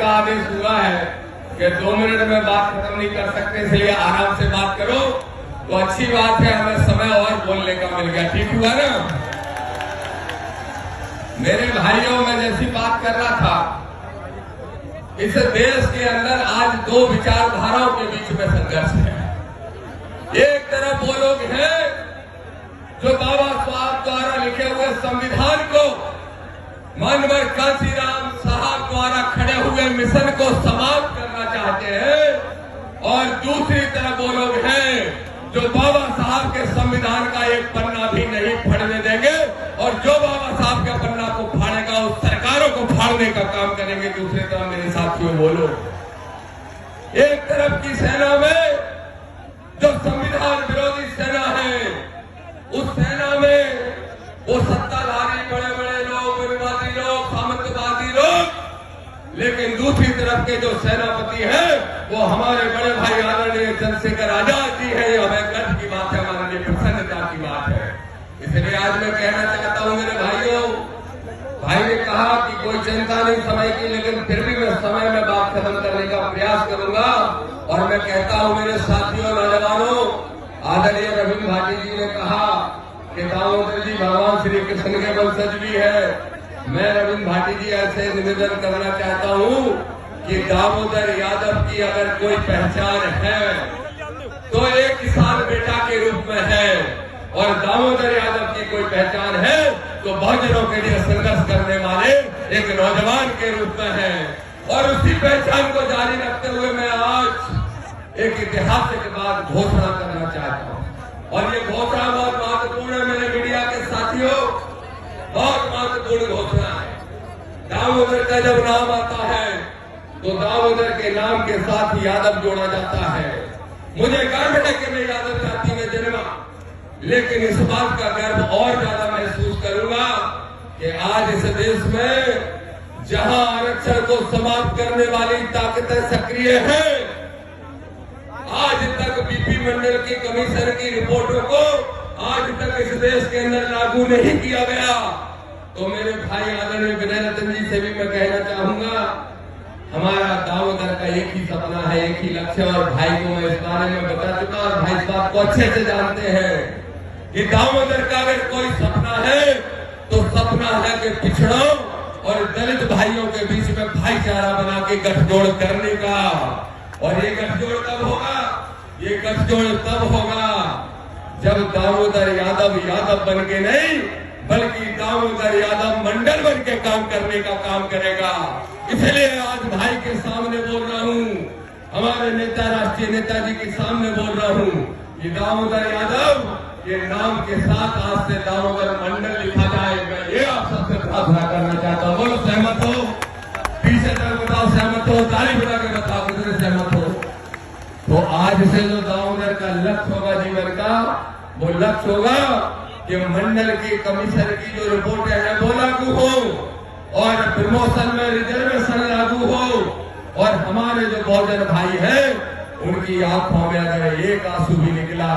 का आदेश हुआ है कि 2 मिनट में बात खत्म नहीं कर सकते, इसलिए आराम से बात करो। तो अच्छी बात है, हमें समय और बोलने का मिल गया। ठीक हुआ ना मेरे भाइयों? मैं जैसी बात कर रहा था, इस देश के अंदर आज 2 विचारधाराओं के बीच में संघर्ष है। एक तरफ वो लोग हैं जो बाबा साहब द्वारा लिखे हुए संविधान को, मानवर कांशीराम साहब द्वारा खड़े हुए मिशन को समाप्त करना चाहते हैं, और दूसरी तरफ वो लोग हैं जो बाबा साहब के संविधान का एक पन्ना भी नहीं फाड़ने देंगे, और जो बाबा साहब के पन्ना को फाड़ेगा उस सरकारों को फाड़ने का काम करेंगे। दूसरी तरफ मेरे साथियों बोलो, एक तरफ की सेना में जो संविधान विरोधी सेना है, उस सेना में वो सत्ताधारी बड़े बड़े लोग, विवादी लोग, सामंतवादी लोग, लेकिन दूसरी तरफ के जो सेनापति हैं वो हमारे बड़े भाई आदरणीय चंद्रशेखर आजाद जी है। ये हमें गर्व की बात है, हमारे लिए प्रसन्नता की बात है। इसलिए आज मैं कहना चाहता हूं मेरे भाइयों, भाई ने कहा कि कोई चिंता नहीं समय की, लेकिन फिर भी मैं समय में बात खत्म करने का प्रयास करूंगा। और मैं कहता हूं मेरे साथियों, नौजवानों, आदरणीय रविंद्र भाटी जी ने कहा कि दामोदर जी भगवान श्री कृष्ण के वंशज भी है। मैं रविंद्र भाटी जी ऐसे निवेदन करना चाहता हूं कि दामोदर यादव की अगर कोई पहचान है तो एक किसान बेटा के रूप में है, और दामोदर यादव की कोई पहचान है तो बहुजनों के लिए संघर्ष करने वाले एक नौजवान के रूप में है। और उसी पहचान को जारी रखते हुए मैं आज एक ऐतिहासिक बात घोषणा करना चाहता हूं, और ये घोषणा बहुत महत्वपूर्ण है मेरे मीडिया के साथियों, बहुत महत्वपूर्ण घोषणा है। दामोदर का जब नाम आता है तो दामोदर के नाम के साथ यादव जोड़ा जाता है। मुझे गर्व है कि मैं यादव जाति में जन्मा, लेकिन इस बात का गर्व और ज्यादा महसूस करूंगा कि आज इस देश में जहां आरक्षण को समाप्त करने वाली ताकतें सक्रिय हैं, आज तक बीपी मंडल की कमीशन की रिपोर्टों को आज तक इस देश के अंदर लागू नहीं किया गया। तो मेरे भाई आदरणीय विनय रतन जी से भी मैं कहना चाहूंगा, हमारा दामोदर का एक ही सपना है, एक ही लक्ष्य, और भाई को मैं इस बारे में बता चुका, और भाई इस बात को अच्छे से जानते हैं कि दामोदर का अगर कोई सपना है तो सपना है कि पिछड़ों और दलित भाइयों के बीच में भाईचारा बना के गठजोड़ करने का। और ये गठजोड़ कब होगा? ये गठजोड़ तब होगा जब दामोदर यादव बन के नहीं, बल्कि दामोदर यादव मंडल बन के काम करने का काम करेगा। इसलिए आज भाई के सामने बोल रहा हूं, हमारे नेता, राष्ट्रीय नेताजी के सामने बोल रहा हूं कि दामोदर यादव के नाम के साथ आज से दामोदर मंडल लिखा जाए। मैं ये आप सबसे प्रार्थना करना चाहता हूं। बोलो सहमत हो? पीछे तक बताओ सहमत हो, ताली बजा के बताओ कितने सहमत हो। तो आज से जो दामोदर का लक्ष्य होगा जीवन का, वो लक्ष्य होगा कि मंडल की कमीशन की जो रिपोर्ट है वो लागू हो, और प्रमोशन में रिजर्वेशन लागू हो, और हमारे जो बहुजन भाई हैं उनकी आंखों में अगर एक आंसू भी निकला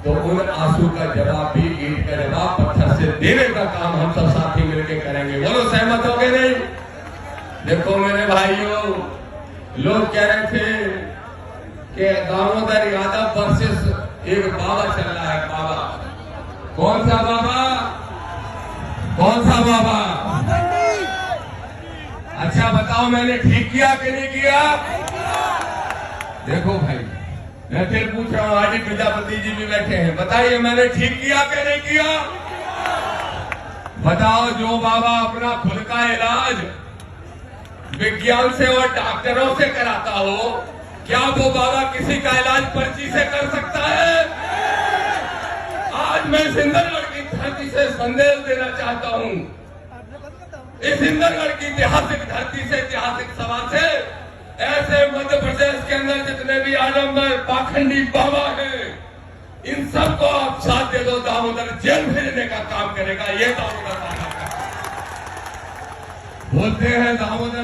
तो उन आंसू का जवाब भी ईंट का जवाब पत्थर से देने का काम हम सब साथी मिलकर करेंगे। बोलो सहमत हो गए? नहीं? देखो मेरे भाइयों, लोग कह रहे थे कि दामोदर यादव वर्सेस एक बाबा चल रहा है। बाबा कौन सा बाबा? कौन सा बाबा? अच्छा बताओ, मैंने ठीक किया कि नहीं किया? देखो भाई, मैं फिर पूछ रहा हूं, आदि प्रजापति जी भी बैठे हैं, बताइए मैंने ठीक किया कि नहीं किया? बताओ, जो बाबा अपना खुद का इलाज विज्ञान से और डॉक्टरों से कराता हो, क्या वो बाबा किसी का इलाज पर्ची से कर सकता है? आज मैं इंदरगढ़ की धरती से संदेश देना चाहता हूं, इस इंदरगढ़ की ऐतिहासिक धरती से, ऐतिहासिक सभा से, ऐसे मध्य प्रदेश के अंदर जितने भी आलमगीर पाखंडी बाबा हैं, इन सबको आप साथ दे दो, दामोदर जेल भेजने का काम करेगा। ये दामोदर बाबा बोलते हैं। दामोदर